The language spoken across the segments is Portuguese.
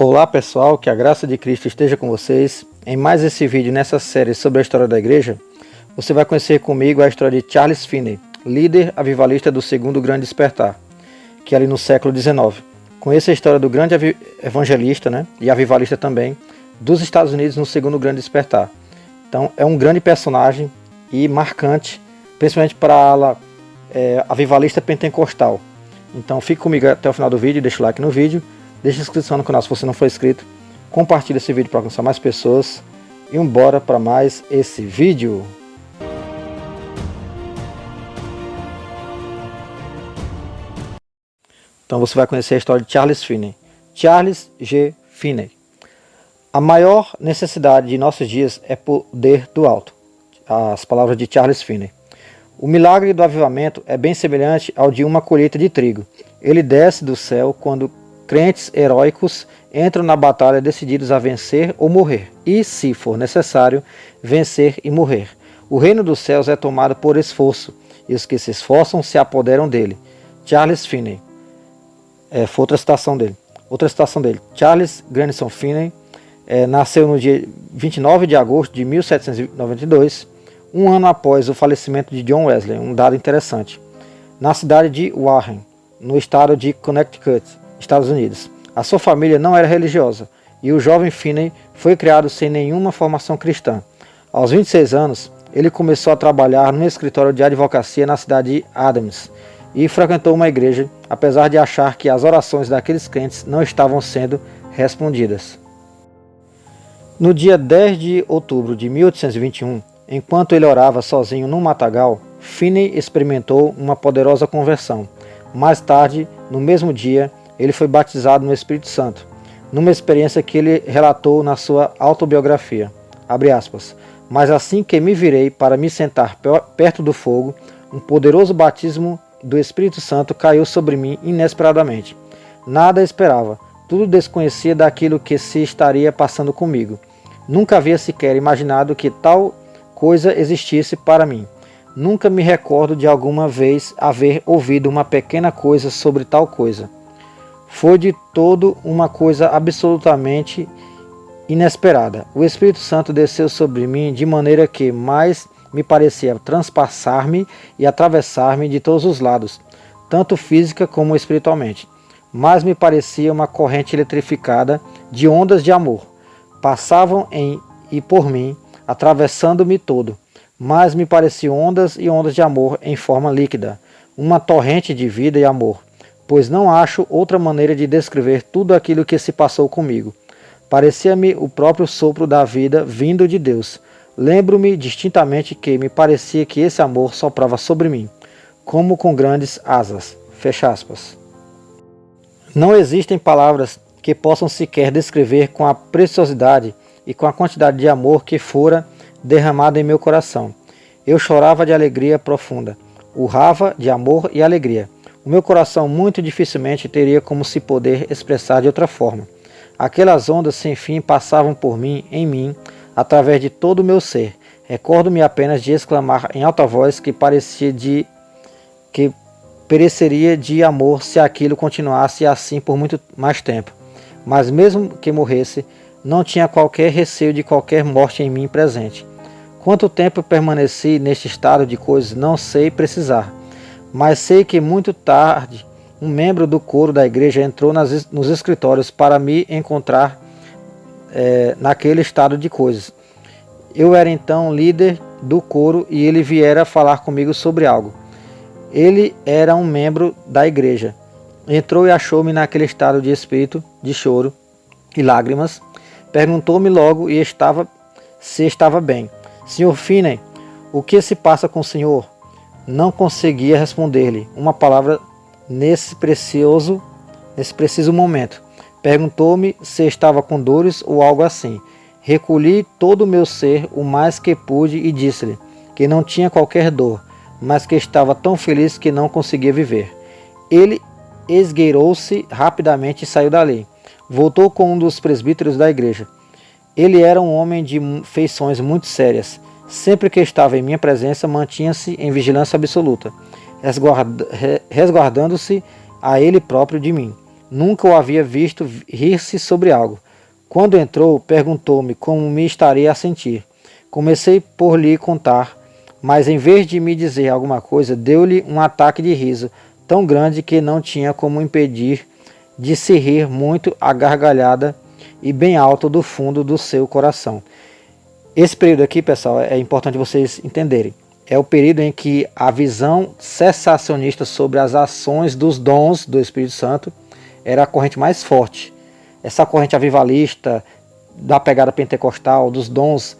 Olá pessoal, que a graça de Cristo esteja com vocês. Em mais esse vídeo nessa série sobre a história da igreja, você vai conhecer comigo a história de Charles Finney, líder avivalista do segundo grande despertar, que é ali no século XIX. Conheça a história do grande evangelista, e avivalista também, dos Estados Unidos no segundo grande despertar. Então é um grande personagem e marcante, principalmente para a ala avivalista pentecostal. Então fique comigo até o final do vídeo, deixa o like no vídeo, deixa a inscrição no canal se você não for inscrito, compartilhe esse vídeo para alcançar mais pessoas e bora para mais esse vídeo. Então você vai conhecer a história de Charles Finney. Charles G. Finney. A maior necessidade de nossos dias é poder do alto. As palavras de Charles Finney. O milagre do avivamento é bem semelhante ao de uma colheita de trigo. Ele desce do céu quando crentes heróicos entram na batalha decididos a vencer ou morrer, e, se for necessário, vencer e morrer. O reino dos céus é tomado por esforço, e os que se esforçam se apoderam dele. Charles Finney. Foi outra citação dele. Charles Grandison Finney nasceu no dia 29 de agosto de 1792, um ano após o falecimento de John Wesley, um dado interessante, na cidade de Warren, no estado de Connecticut, Estados Unidos. A sua família não era religiosa e o jovem Finney foi criado sem nenhuma formação cristã. Aos 26 anos, ele começou a trabalhar num escritório de advocacia na cidade de Adams e frequentou uma igreja, apesar de achar que as orações daqueles crentes não estavam sendo respondidas. No dia 10 de outubro de 1821, enquanto ele orava sozinho num matagal, Finney experimentou uma poderosa conversão. Mais tarde, no mesmo dia, ele foi batizado no Espírito Santo, numa experiência que ele relatou na sua autobiografia. Abre aspas. Mas assim que me virei para me sentar perto do fogo, um poderoso batismo do Espírito Santo caiu sobre mim inesperadamente. Nada esperava, tudo desconhecia daquilo que se estaria passando comigo. Nunca havia sequer imaginado que tal coisa existisse para mim. Nunca me recordo de alguma vez haver ouvido uma pequena coisa sobre tal coisa. Foi de todo uma coisa absolutamente inesperada. O Espírito Santo desceu sobre mim de maneira que mais me parecia transpassar-me e atravessar-me de todos os lados, tanto física como espiritualmente. Mais me parecia uma corrente eletrificada de ondas de amor. Passavam em e por mim, atravessando-me todo. Mas me pareciam ondas e ondas de amor em forma líquida, uma torrente de vida e amor, pois não acho outra maneira de descrever tudo aquilo que se passou comigo. Parecia-me o próprio sopro da vida vindo de Deus. Lembro-me distintamente que me parecia que esse amor soprava sobre mim, como com grandes asas. Fecha aspas. Não existem palavras que possam sequer descrever com a preciosidade e com a quantidade de amor que fora derramado em meu coração. Eu chorava de alegria profunda, urrava de amor e alegria. O meu coração muito dificilmente teria como se poder expressar de outra forma. Aquelas ondas sem fim passavam por mim, em mim, através de todo o meu ser. Recordo-me apenas de exclamar em alta voz que pereceria de amor se aquilo continuasse assim por muito mais tempo. Mas mesmo que morresse, não tinha qualquer receio de qualquer morte em mim presente. Quanto tempo permaneci neste estado de coisas não sei precisar, mas sei que muito tarde um membro do coro da igreja entrou nos escritórios para me encontrar naquele estado de coisas. Eu era então líder do coro e ele viera falar comigo sobre algo. Ele era um membro da igreja. Entrou e achou-me naquele estado de espírito, de choro e lágrimas. Perguntou-me logo se estava bem. Sr. Finney, o que se passa com o senhor? Não conseguia responder-lhe uma palavra nesse preciso momento. Perguntou-me se estava com dores ou algo assim. Recolhi todo o meu ser o mais que pude e disse-lhe que não tinha qualquer dor, mas que estava tão feliz que não conseguia viver. Ele esgueirou-se rapidamente e saiu dali. Voltou com um dos presbíteros da igreja. Ele era um homem de feições muito sérias. Sempre que estava em minha presença, mantinha-se em vigilância absoluta, resguardando-se a ele próprio de mim. Nunca o havia visto rir-se sobre algo. Quando entrou, perguntou-me como me estaria a sentir. Comecei por lhe contar, mas em vez de me dizer alguma coisa, deu-lhe um ataque de riso tão grande que não tinha como impedir de se rir muito à gargalhada e bem alto do fundo do seu coração. Esse período aqui, pessoal, é importante vocês entenderem. É o período em que a visão cessacionista sobre as ações dos dons do Espírito Santo era a corrente mais forte. Essa corrente avivalista, da pegada pentecostal, dos dons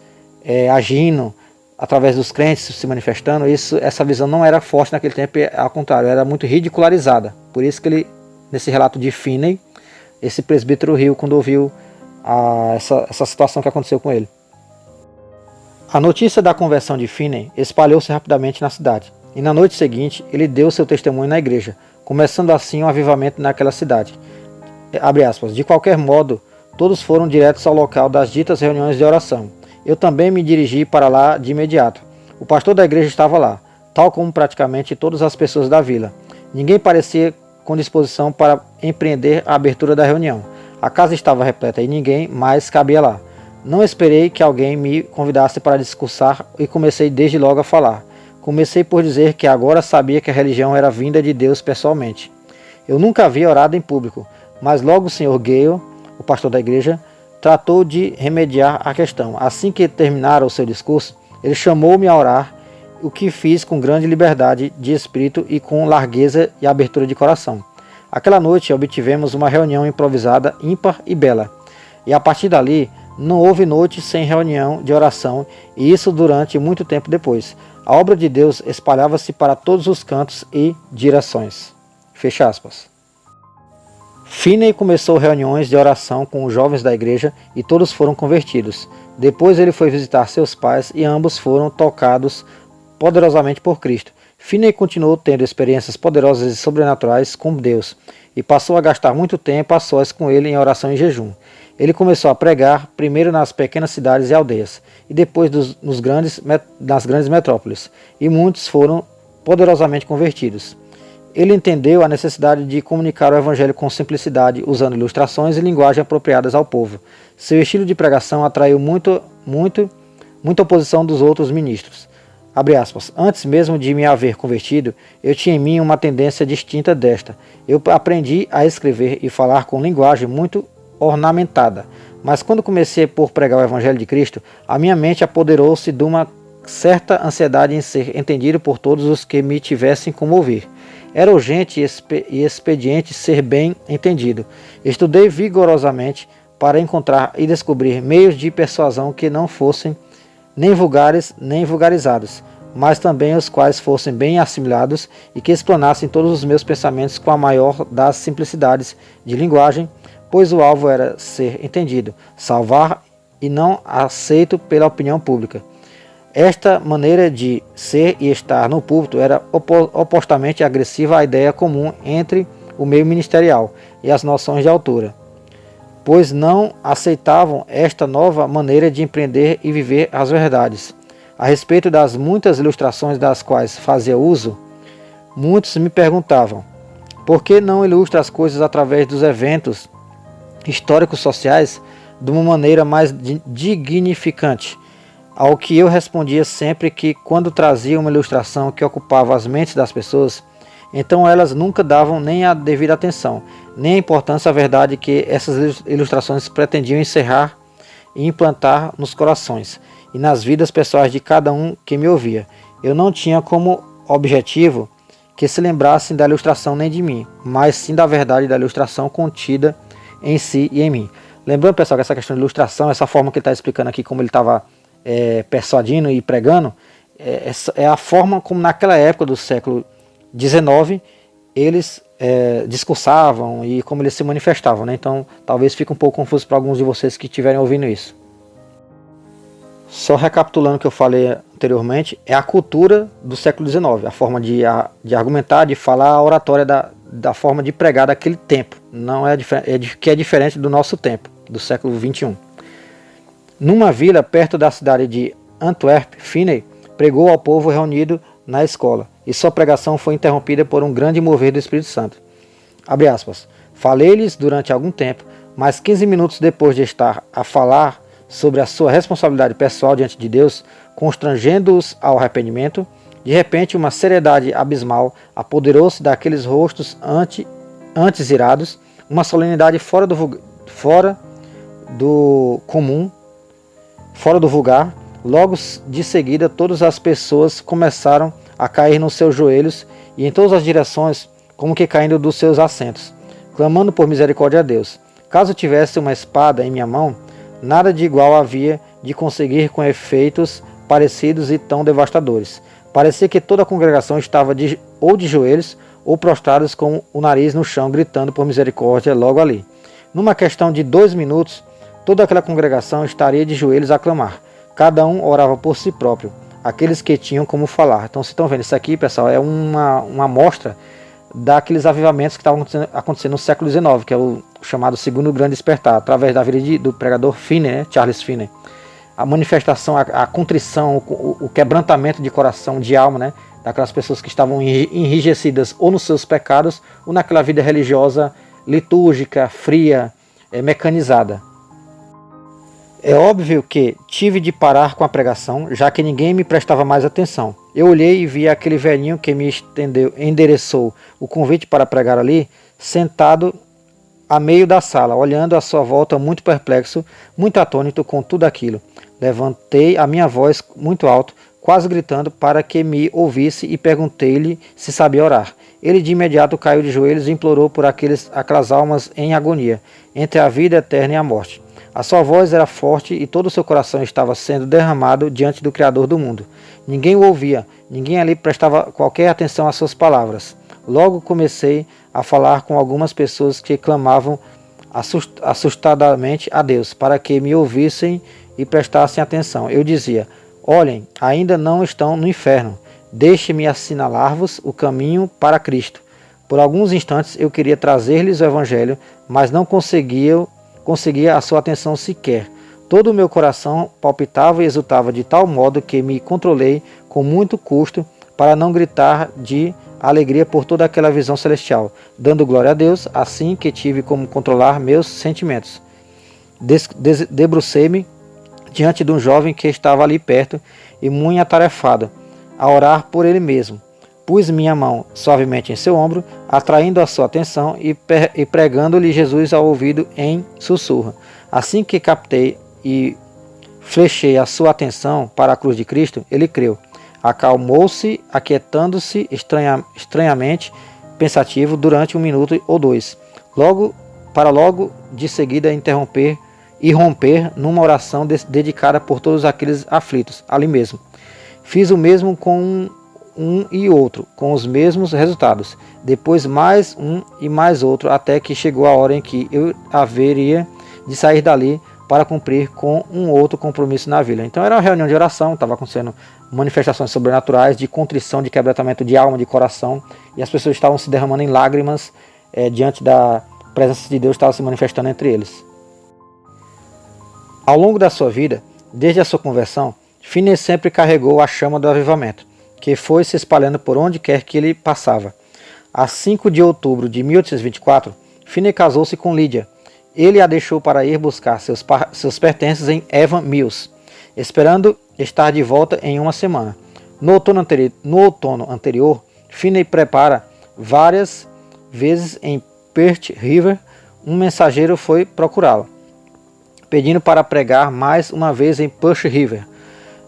agindo através dos crentes se manifestando, essa visão não era forte naquele tempo, ao contrário, era muito ridicularizada. Por isso que ele, nesse relato de Finney, esse presbítero riu quando ouviu essa situação que aconteceu com ele. A notícia da conversão de Finney espalhou-se rapidamente na cidade, e na noite seguinte ele deu seu testemunho na igreja, começando assim um avivamento naquela cidade. Abre aspas, de qualquer modo, todos foram diretos ao local das ditas reuniões de oração. Eu também me dirigi para lá de imediato. O pastor da igreja estava lá, tal como praticamente todas as pessoas da vila. Ninguém parecia com disposição para empreender a abertura da reunião. A casa estava repleta e ninguém mais cabia lá. Não esperei que alguém me convidasse para discursar e comecei desde logo a falar. Comecei por dizer que agora sabia que a religião era vinda de Deus pessoalmente. Eu nunca havia orado em público, mas logo o Sr. Gale, o pastor da igreja, tratou de remediar a questão. Assim que terminara o seu discurso, ele chamou-me a orar, o que fiz com grande liberdade de espírito e com largueza e abertura de coração. Aquela noite obtivemos uma reunião improvisada, ímpar e bela. E a partir dali, não houve noite sem reunião de oração, e isso durante muito tempo depois. A obra de Deus espalhava-se para todos os cantos e direções. Fecha aspas. Finney começou reuniões de oração com os jovens da igreja e todos foram convertidos. Depois ele foi visitar seus pais e ambos foram tocados poderosamente por Cristo. Finney continuou tendo experiências poderosas e sobrenaturais com Deus e passou a gastar muito tempo a sós com ele em oração e jejum. Ele começou a pregar primeiro nas pequenas cidades e aldeias e depois nas grandes metrópoles, e muitos foram poderosamente convertidos. Ele entendeu a necessidade de comunicar o evangelho com simplicidade, usando ilustrações e linguagem apropriadas ao povo. Seu estilo de pregação atraiu muita oposição dos outros ministros. Abre aspas, antes mesmo de me haver convertido, eu tinha em mim uma tendência distinta desta. Eu aprendi a escrever e falar com linguagem muito ornamentada, mas quando comecei por pregar o evangelho de Cristo, a minha mente apoderou-se de uma certa ansiedade em ser entendido por todos os que me tivessem como ouvir. Era urgente e expediente ser bem entendido. Estudei vigorosamente para encontrar e descobrir meios de persuasão que não fossem nem vulgares nem vulgarizados, mas também os quais fossem bem assimilados e que explanassem todos os meus pensamentos com a maior das simplicidades de linguagem, pois o alvo era ser entendido, salvar e não aceito pela opinião pública. Esta maneira de ser e estar no púlpito era opostamente agressiva à ideia comum entre o meio ministerial e as noções de altura, pois não aceitavam esta nova maneira de empreender e viver as verdades. A respeito das muitas ilustrações das quais fazia uso, muitos me perguntavam, por que não ilustra as coisas através dos eventos históricos sociais de uma maneira mais dignificante? Ao que eu respondia sempre que, quando trazia uma ilustração que ocupava as mentes das pessoas, então elas nunca davam nem a devida atenção, nem a importância à verdade que essas ilustrações pretendiam encerrar e implantar nos corações e nas vidas pessoais de cada um que me ouvia. Eu não tinha como objetivo que se lembrassem da ilustração nem de mim, mas sim da verdade da ilustração contida em si e em mim. Lembrando, pessoal, que essa questão de ilustração, essa forma que ele está explicando aqui, como ele estava persuadindo e pregando, é a forma como naquela época do século XIX eles discursavam e como eles se manifestavam, né? Então talvez fique um pouco confuso para alguns de vocês que estiverem ouvindo isso. Só recapitulando o que eu falei anteriormente, é a cultura do século XIX, a forma de argumentar, de falar, a oratória da forma de pregar daquele tempo, não que é diferente do nosso tempo, do século XXI. Numa vila perto da cidade de Antwerp, Finney pregou ao povo reunido na escola, e sua pregação foi interrompida por um grande mover do Espírito Santo. Abre aspas. Falei-lhes durante algum tempo, mas 15 minutos depois de estar a falar sobre a sua responsabilidade pessoal diante de Deus, constrangendo-os ao arrependimento, de repente uma seriedade abismal apoderou-se daqueles rostos antes irados, uma solenidade fora do comum, fora do vulgar. Logo de seguida, todas as pessoas começaram a cair nos seus joelhos e em todas as direções, como que caindo dos seus assentos, clamando por misericórdia a Deus. Caso tivesse uma espada em minha mão, nada de igual havia de conseguir com efeitos parecidos e tão devastadores. Parecia que toda a congregação estava ou de joelhos ou prostrados com o nariz no chão, gritando por misericórdia logo ali. Numa questão de 2 minutos, toda aquela congregação estaria de joelhos a clamar. Cada um orava por si próprio, aqueles que tinham como falar. Então, vocês estão vendo, isso aqui, pessoal, é uma amostra daqueles avivamentos que estavam acontecendo no século XIX, que é o chamado Segundo Grande Despertar, através da vida do pregador Finney, né, Charles Finney. A manifestação, a contrição, o quebrantamento de coração, de alma, né, daquelas pessoas que estavam enrijecidas ou nos seus pecados ou naquela vida religiosa litúrgica, fria, mecanizada. É óbvio que tive de parar com a pregação, já que ninguém me prestava mais atenção. Eu olhei e vi aquele velhinho que me endereçou o convite para pregar ali, sentado a meio da sala, olhando à sua volta muito perplexo, muito atônito com tudo aquilo. Levantei a minha voz muito alto, quase gritando para que me ouvisse e perguntei-lhe se sabia orar. Ele de imediato caiu de joelhos e implorou por aquelas almas em agonia, entre a vida eterna e a morte. A sua voz era forte e todo o seu coração estava sendo derramado diante do Criador do mundo. Ninguém o ouvia, ninguém ali prestava qualquer atenção às suas palavras. Logo comecei a falar com algumas pessoas que clamavam assustadamente a Deus para que me ouvissem e prestassem atenção. Eu dizia: olhem, ainda não estão no inferno. Deixe-me assinalar-vos o caminho para Cristo. Por alguns instantes eu queria trazer-lhes o Evangelho, mas não conseguia a sua atenção sequer. Todo o meu coração palpitava e exultava de tal modo que me controlei com muito custo para não gritar de alegria por toda aquela visão celestial, dando glória a Deus, assim que tive como controlar meus sentimentos. Debrucei-me diante de um jovem que estava ali perto e muito atarefado, a orar por ele mesmo. Pus minha mão suavemente em seu ombro, atraindo a sua atenção e pregando-lhe Jesus ao ouvido em sussurro. Assim que captei e flechei a sua atenção para a cruz de Cristo, ele creu. Acalmou-se, aquietando-se estranhamente pensativo durante 1 minuto ou 2. Logo de seguida romper numa oração dedicada por todos aqueles aflitos, ali mesmo. Fiz o mesmo com um e outro, com os mesmos resultados. Depois mais um e mais outro, até que chegou a hora em que eu haveria de sair dali para cumprir com um outro compromisso na vila. Então era uma reunião de oração, estava acontecendo manifestações sobrenaturais de contrição, de quebrantamento de alma, de coração, e as pessoas estavam se derramando em lágrimas diante da presença de Deus, estava se manifestando entre eles. Ao longo da sua vida, desde a sua conversão, Finney sempre carregou a chama do avivamento, que foi se espalhando por onde quer que ele passava. A 5 de outubro de 1824, Finney casou-se com Lydia. Ele a deixou para ir buscar seus pertences em Evan Mills, esperando estar de volta em 1 semana. No outono anterior, Finney prepara várias vezes em Perth River, um mensageiro foi procurá-lo, pedindo para pregar mais uma vez em Perth River,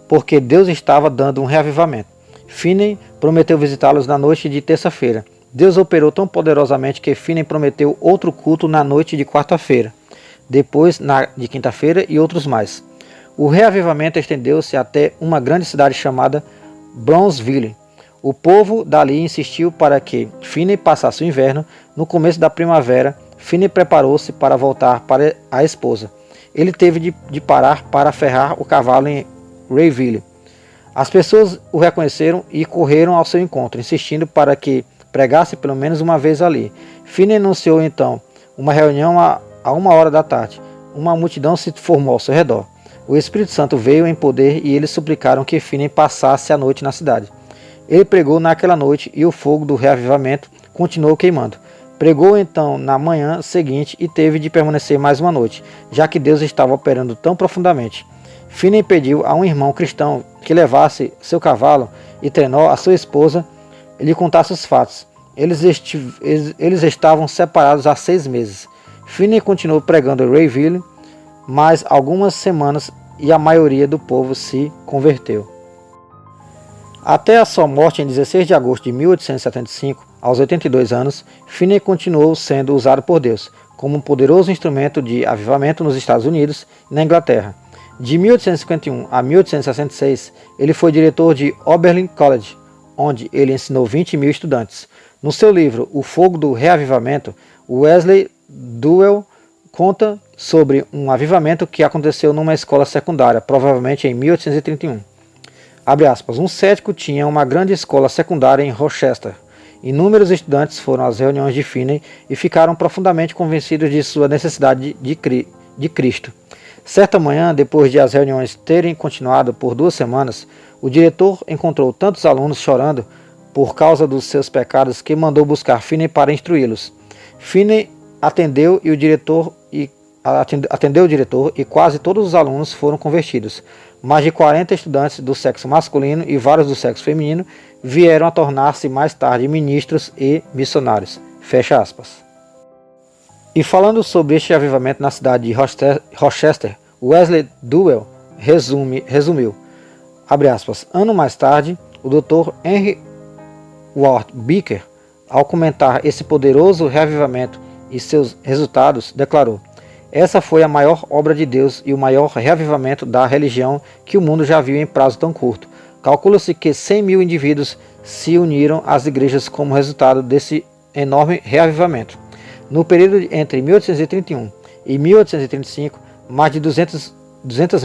porque Deus estava dando um reavivamento. Finney prometeu visitá-los na noite de terça-feira. Deus operou tão poderosamente que Finney prometeu outro culto na noite de quarta-feira, depois de quinta-feira e outros mais. O reavivamento estendeu-se até uma grande cidade chamada Brownsville. O povo dali insistiu para que Finney passasse o inverno. No começo da primavera, Finney preparou-se para voltar para a esposa. Ele teve de parar para ferrar o cavalo em Rayville. As pessoas o reconheceram e correram ao seu encontro, insistindo para que pregasse pelo menos uma vez ali. Finney anunciou então uma reunião a 1h da tarde. Uma multidão se formou ao seu redor. O Espírito Santo veio em poder e eles suplicaram que Finney passasse a noite na cidade. Ele pregou naquela noite e o fogo do reavivamento continuou queimando. Pregou então na manhã seguinte e teve de permanecer mais uma noite, já que Deus estava operando tão profundamente. Finney pediu a um irmão cristão que levasse seu cavalo e Trenó, a sua esposa, lhe contasse os fatos. Eles estavam separados há 6 meses. Finney continuou pregando em Rayville mais algumas semanas e a maioria do povo se converteu. Até a sua morte em 16 de agosto de 1875, aos 82 anos, Finney continuou sendo usado por Deus como um poderoso instrumento de avivamento nos Estados Unidos e na Inglaterra. De 1851 a 1866, ele foi diretor de Oberlin College, onde ele ensinou 20 mil estudantes. No seu livro O Fogo do Reavivamento, Wesley Duell conta sobre um avivamento que aconteceu numa escola secundária, provavelmente em 1831. Abre aspas, um cético tinha uma grande escola secundária em Rochester. Inúmeros estudantes foram às reuniões de Finney e ficaram profundamente convencidos de sua necessidade de Cristo. Certa manhã, depois de as reuniões terem continuado por 2 semanas, o diretor encontrou tantos alunos chorando por causa dos seus pecados que mandou buscar Finney para instruí-los. Finney atendeu o diretor e quase todos os alunos foram convertidos. Mais de 40 estudantes do sexo masculino e vários do sexo feminino vieram a tornar-se mais tarde ministros e missionários. Fecha aspas. E falando sobre este avivamento na cidade de Rochester, Wesley Duell resumiu, abre aspas, ano mais tarde, o Dr. Henry Ward Beecher, ao comentar esse poderoso reavivamento e seus resultados, declarou, essa foi a maior obra de Deus e o maior reavivamento da religião que o mundo já viu em prazo tão curto. Calcula-se que 100 mil indivíduos se uniram às igrejas como resultado desse enorme reavivamento. No período entre 1831 e 1835, mais de 200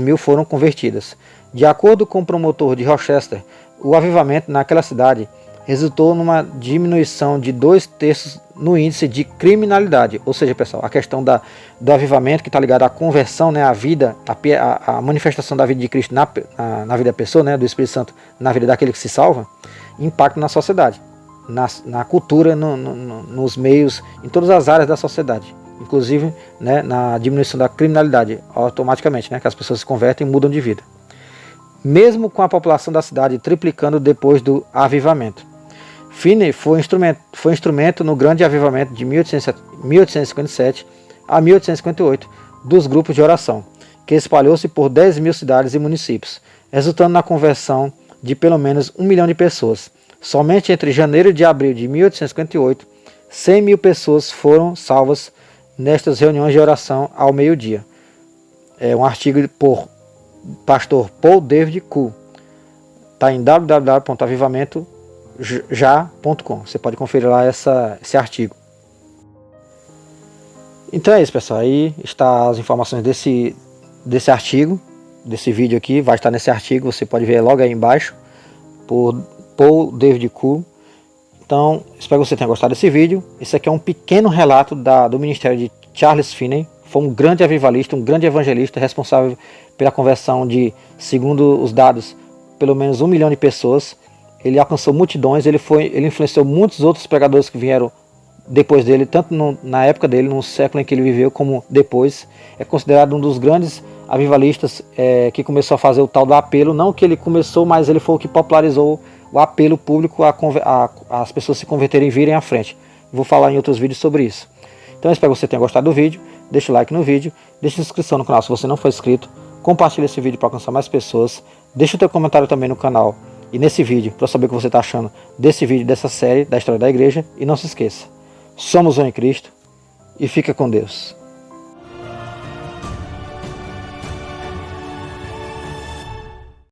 mil foram convertidas. De acordo com o promotor de Rochester, o avivamento naquela cidade resultou numa diminuição de 2/3 no índice de criminalidade. Ou seja, pessoal, a questão do avivamento que está ligado à conversão, né, à vida, a manifestação da vida de Cristo na vida da pessoa, né, do Espírito Santo na vida daquele que se salva, impacta na sociedade, na cultura, nos meios, em todas as áreas da sociedade. Inclusive, né, na diminuição da criminalidade, automaticamente, né, que as pessoas se convertem e mudam de vida. Mesmo com a população da cidade triplicando depois do avivamento. Finney foi instrumento no grande avivamento de 1857 a 1858 dos grupos de oração, que espalhou-se por 10 mil cidades e municípios, resultando na conversão de pelo menos 1 milhão de pessoas. Somente entre janeiro e abril de 1858, 100 mil pessoas foram salvas nestas reuniões de oração ao meio-dia. É um artigo por pastor Paul David Cool. Está em www.avivamentojá.com. Você pode conferir lá esse artigo. Então é isso, pessoal. Aí está as informações desse artigo, desse vídeo aqui. Vai estar nesse artigo, você pode ver logo aí embaixo, por Paul David Cool. Então, espero que você tenha gostado desse vídeo. Esse aqui é um pequeno relato do ministério de Charles Finney. Foi um grande avivalista, um grande evangelista, responsável pela conversão de, segundo os dados, pelo menos 1 milhão de pessoas. Ele alcançou multidões, ele influenciou muitos outros pregadores que vieram depois dele, tanto na época dele, no século em que ele viveu, como depois. É considerado um dos grandes avivalistas que começou a fazer o tal do apelo. Não que ele começou, mas ele foi o que popularizou o apelo público as pessoas se converterem e virem à frente. Vou falar em outros vídeos sobre isso. Então eu espero que você tenha gostado do vídeo. Deixa o like no vídeo, deixa a inscrição no canal se você não for inscrito. Compartilha esse vídeo para alcançar mais pessoas. Deixa o teu comentário também no canal e nesse vídeo, para saber o que você está achando desse vídeo, dessa série, da história da igreja. E não se esqueça, somos um em Cristo e fica com Deus.